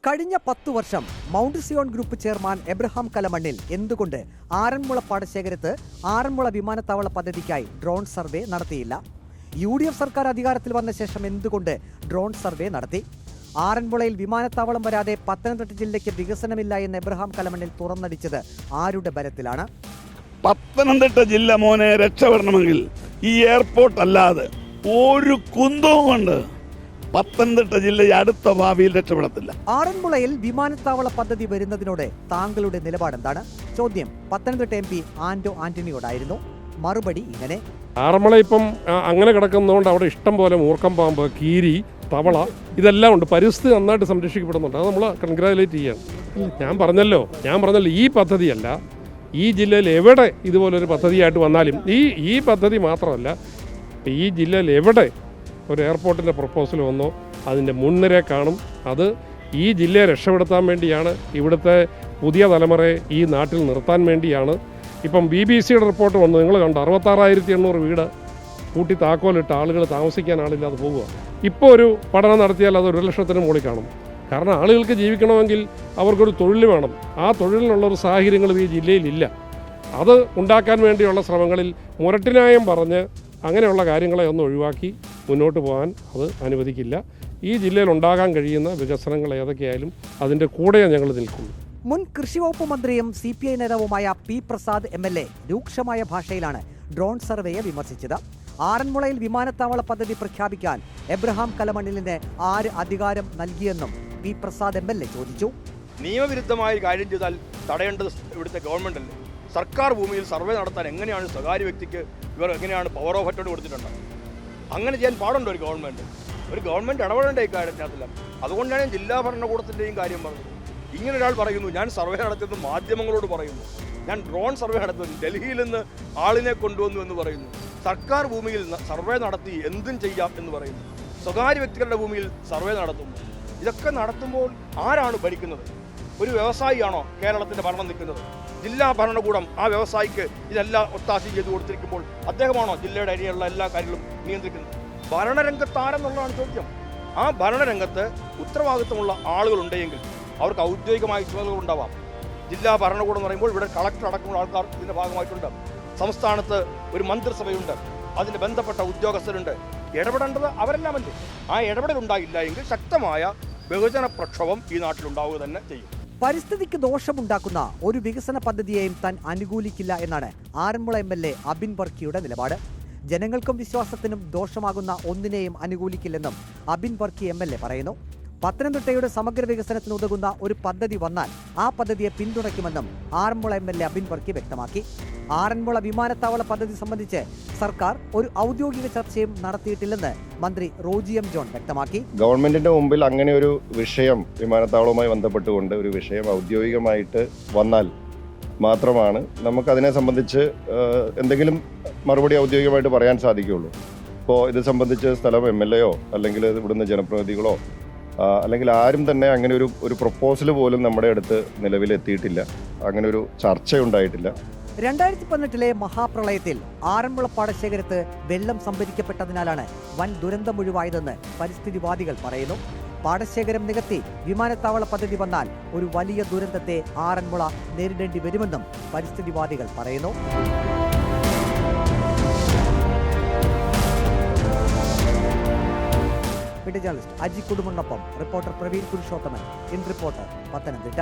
കഴിഞ്ഞ 10 വർഷം Mount Zion group chairman Abraham Kalamannil എന്തുകൊണ്ട് ആറന്മുള പാടശേഖരത്ത് ആറന്മുള വിമാനത്താവള പദ്ധതിക്കായി ഡ്രോൺ സർവേ നടത്തിയില്ല? UDF സർക്കാർ അധികാരത്തിൽ വന്ന ശേഷം എന്തുകൊണ്ട് ഡ്രോൺ സർവേ നടത്തി? ആറന്മുളയിൽ വിമാനത്താവളം വരാതെ പത്തനംതിട്ട ജില്ലയ്ക്ക് വികസനമില്ല എന്ന് എബ്രഹാം കലമണ്ണിൽ തുറന്നടിച്ചത് ആരുടെ ബലത്തിലാണ്? പത്തനംതിട്ട ജില്ല മോനെ രക്ഷപ്പെടണമെങ്കിൽ ഈ എയർപോർട്ട് അല്ലാതെ ഒരു കുന്തവും കൊണ്ട് പത്തനംതിട്ട ജില്ലയെ അടുത്ത ഭാവിയിൽ രക്ഷപ്പെടത്തില്ല. ആറന്മുളയിൽ വിമാനത്താവള പദ്ധതി വരുന്നതിനോട് താങ്കളുടെ നിലപാടെന്താണ്? ചോദ്യം പത്തനംതിട്ട MP ആന്റോ ആന്റണിയോടായിരുന്നു. മറുപടി ഇങ്ങനെ: ആറന്മുള ഇപ്പം അങ്ങനെ കിടക്കുന്നതുകൊണ്ട് അവിടെ ഇഷ്ടം പോലെ മൂർക്കം പാമ്പ്, കീരി, തവള ഇതെല്ലാം ഉണ്ട്. പരിസ്ഥിതി നന്നായിട്ട് സംരക്ഷിക്കപ്പെടുന്നുണ്ട്. അത് നമ്മൾ കൺഗ്രാജുലേറ്റ് ചെയ്യണം. ഞാൻ പറഞ്ഞല്ലോ ഈ പദ്ധതിയല്ല, ഈ ജില്ലയിൽ എവിടെ ഇതുപോലൊരു പദ്ധതിയായിട്ട് വന്നാലും ഈ പദ്ധതി മാത്രമല്ല, ഈ ജില്ലയിൽ എവിടെ ഒരു എയർപോർട്ടിൻ്റെ പ്രപ്പോസൽ വന്നോ അതിൻ്റെ മുൻനിര കാണും. അത് ഈ ജില്ലയെ രക്ഷപ്പെടുത്താൻ വേണ്ടിയാണ്, ഇവിടുത്തെ പുതിയ തലമുറയെ ഈ നാട്ടിൽ നിർത്താൻ വേണ്ടിയാണ്. ഇപ്പം BBC-യുടെ റിപ്പോർട്ട് വന്നു, നിങ്ങൾ കണ്ടു, 66,800 വീട് കൂട്ടി താക്കോലിട്ട് ആളുകൾ താമസിക്കാൻ ആളില്ലാതെ പോവുക. ഇപ്പോൾ ഒരു പഠനം നടത്തിയാൽ അത് 1,00,000-ന് മുകളിൽ കാണും. കാരണം ആളുകൾക്ക് ജീവിക്കണമെങ്കിൽ അവർക്കൊരു തൊഴിൽ വേണം. ആ തൊഴിലിനുള്ളൊരു സാഹചര്യങ്ങളും ഈ ജില്ലയിലില്ല. അത് ഉണ്ടാക്കാൻ വേണ്ടിയുള്ള ശ്രമങ്ങളിൽ മുരട്ടിനായം പറഞ്ഞ് അങ്ങനെയുള്ള കാര്യങ്ങളെ ഒന്ന് ഒഴിവാക്കി മുന്നോട്ട് പോകാൻ അത് അനുവദിക്കില്ല. ഈ ജില്ലയിൽ ഉണ്ടാകാൻ കഴിയുന്ന വികസനങ്ങൾ ഏതൊക്കെയായാലും അതിൻ്റെ കൂടെ ഞങ്ങൾ നിൽക്കുന്നു. മുൻ കൃഷി വകുപ്പ് മന്ത്രിയും CPI നേതാവുമായ P. പ്രസാദ് MLA രൂക്ഷമായ ഭാഷയിലാണ് ഡ്രോൺ സർവേയെ വിമർശിച്ചത്. ആറന്മുളയിൽ വിമാനത്താവള പദ്ധതി പ്രഖ്യാപിക്കാൻ എബ്രഹാം കലമണ്ണിലിന് ആര് അധികാരം നൽകിയെന്നും P. പ്രസാദ് MLA ചോദിച്ചു. നിയമവിരുദ്ധമായ കാര്യം ചെയ്താൽ തടയേണ്ടത് ഇവിടുത്തെ ഗവൺമെന്റ് അല്ലേ? സർക്കാർ ഭൂമിയിൽ സർവേ നടത്താൻ എങ്ങനെയാണ് സ്വകാര്യ വ്യക്തിക്ക് എങ്ങനെയാണ് പവർ ഓഫ് അറ്റോർണി കൊടുത്തിട്ടുണ്ട്? അങ്ങനെ ചെയ്യാൻ പാടുണ്ടോ ഒരു ഗവൺമെന്റ്? ഒരു ഗവൺമെന്റ് ഇടപെടേണ്ട ഈ കാര്യത്തിനകത്തില്ല. അതുകൊണ്ടാണ് ഞാൻ ജില്ലാ ഭരണകൂടത്തിൻ്റെയും കാര്യം പറഞ്ഞത്. ഇങ്ങനെ ഒരാൾ പറയുന്നു, ഞാൻ സർവേ നടത്തിയത് മാധ്യമങ്ങളോട് പറയുന്നു, ഞാൻ ഡ്രോൺ സർവേ നടത്തുന്നു, ഡൽഹിയിൽ നിന്ന് ആളിനെ കൊണ്ടുവന്നു എന്ന് പറയുന്നു, സർക്കാർ ഭൂമിയിൽ സർവേ നടത്തി എന്തും ചെയ്യാം എന്ന് പറയുന്നു, സ്വകാര്യ വ്യക്തികളുടെ ഭൂമിയിൽ സർവേ നടത്തുന്നു. ഇതൊക്കെ നടത്തുമ്പോൾ ആരാണ് ഭരിക്കുന്നത്? ഒരു വ്യവസായിയാണോ കേരളത്തിൻ്റെ ഭരണം നിൽക്കുന്നത്? ജില്ലാ ഭരണകൂടം ആ വ്യവസായിക്ക് ഇതെല്ലാം ഒത്താശയും ചെയ്തു കൊടുത്തിരിക്കുമ്പോൾ അദ്ദേഹമാണോ ജില്ലയുടെ അരിയുള്ള എല്ലാ കാര്യങ്ങളും നിയന്ത്രിക്കുന്നത്? ഭരണരംഗത്ത് ആരെന്നുള്ളതാണ് ചോദ്യം. ആ ഭരണരംഗത്ത് ഉത്തരവാദിത്വമുള്ള ആളുകളുണ്ടെങ്കിൽ അവർക്ക് ഔദ്യോഗികമായ ചുമതലകൾ ഉണ്ടാവാം. ജില്ലാ ഭരണകൂടം എന്ന് പറയുമ്പോൾ ഇവിടെ കളക്ടർ അടക്കമുള്ള ആൾക്കാർ ഇതിൻ്റെ ഭാഗമായിട്ടുണ്ട്. സംസ്ഥാനത്ത് ഒരു മന്ത്രിസഭയുണ്ട്, അതിന് ബന്ധപ്പെട്ട ഉദ്യോഗസ്ഥരുണ്ട്. ഇടപെടേണ്ടത് അവരെല്ലാമല്ലേ? ആ ഇടപെടൽ ഉണ്ടായില്ല എങ്കിൽ ശക്തമായ ബഹുജന പ്രക്ഷോഭം ഈ നാട്ടിലുണ്ടാവുക തന്നെ ചെയ്യും. പരിസ്ഥിതിക്ക് ദോഷമുണ്ടാക്കുന്ന ഒരു വികസന പദ്ധതിയെയും താൻ അനുകൂലിക്കില്ല എന്നാണ് ആറന്മുള MLA അബിൻ വർക്കിയുടെ നിലപാട്. ജനങ്ങൾക്കും വിശ്വാസത്തിനും ദോഷമാകുന്ന ഒന്നിനെയും അനുകൂലിക്കില്ലെന്നും അബിൻ വർക്കി MLA പറയുന്നു. പത്തനംതിട്ടയുടെ സമഗ്ര വികസനത്തിന് ഉതകുന്ന ഒരു പദ്ധതി വന്നാൽ ആ പദ്ധതിയെ പിന്തുണയ്ക്കുമെന്നും ആറന്മുള MLA അബിൻ വർക്കി വ്യക്തമാക്കി. ആറന്മുള വിമാനത്താവള പദ്ധതി സംബന്ധിച്ച് സർക്കാർ ഒരു ഔദ്യോഗിക ചർച്ചയും നടത്തിയിട്ടില്ലെന്ന് മന്ത്രി റോജി M. ജോൺ വ്യക്തമാക്കി. ഗവൺമെന്റിന്റെ മുമ്പിൽ അങ്ങനെ ഒരു വിഷയം, വിമാനത്താവളവുമായി ബന്ധപ്പെട്ടുകൊണ്ട് ഒരു വിഷയം ഔദ്യോഗികമായിട്ട് വന്നാൽ മാത്രമാണ് നമുക്കതിനെ സംബന്ധിച്ച് എന്തെങ്കിലും മറുപടി ഔദ്യോഗികമായിട്ട് പറയാൻ സാധിക്കുകയുള്ളൂ. ഇപ്പോൾ ഇത് സംബന്ധിച്ച് സ്ഥലം MLA-യോ അല്ലെങ്കിൽ ഇവിടുന്ന് ജനപ്രതിനിധികളോ അല്ലെങ്കിൽ ആരും തന്നെ അങ്ങനെ ഒരു പ്രപ്പോസൽ പോലും നമ്മുടെ അടുത്ത് നിലവിലെത്തിയിട്ടില്ല. അങ്ങനെ ഒരു ചർച്ചയുണ്ടായിട്ടില്ല. 2018 മഹാപ്രളയത്തിൽ ആറന്മുള പാടശേഖരത്ത് വെള്ളം സംഭരിക്കപ്പെട്ടതിനാലാണ് വൻ ദുരന്തമൊഴിവായതെന്ന് പരിസ്ഥിതിവാദികൾ പറയുന്നു. പാടശേഖരം നികത്തി വിമാനത്താവള പദ്ധതി വന്നാൽ ഒരു വലിയ ദുരന്തത്തെ ആറന്മുള നേരിടേണ്ടി വരുമെന്നും പരിസ്ഥിതിവാദികൾ പറയുന്നു. വീഡിയോ ജേർണലിസ്റ്റ് അജി കുടുംബനൊപ്പം reporter Praveen Purushothaman, in reporter, Pathanamthitta.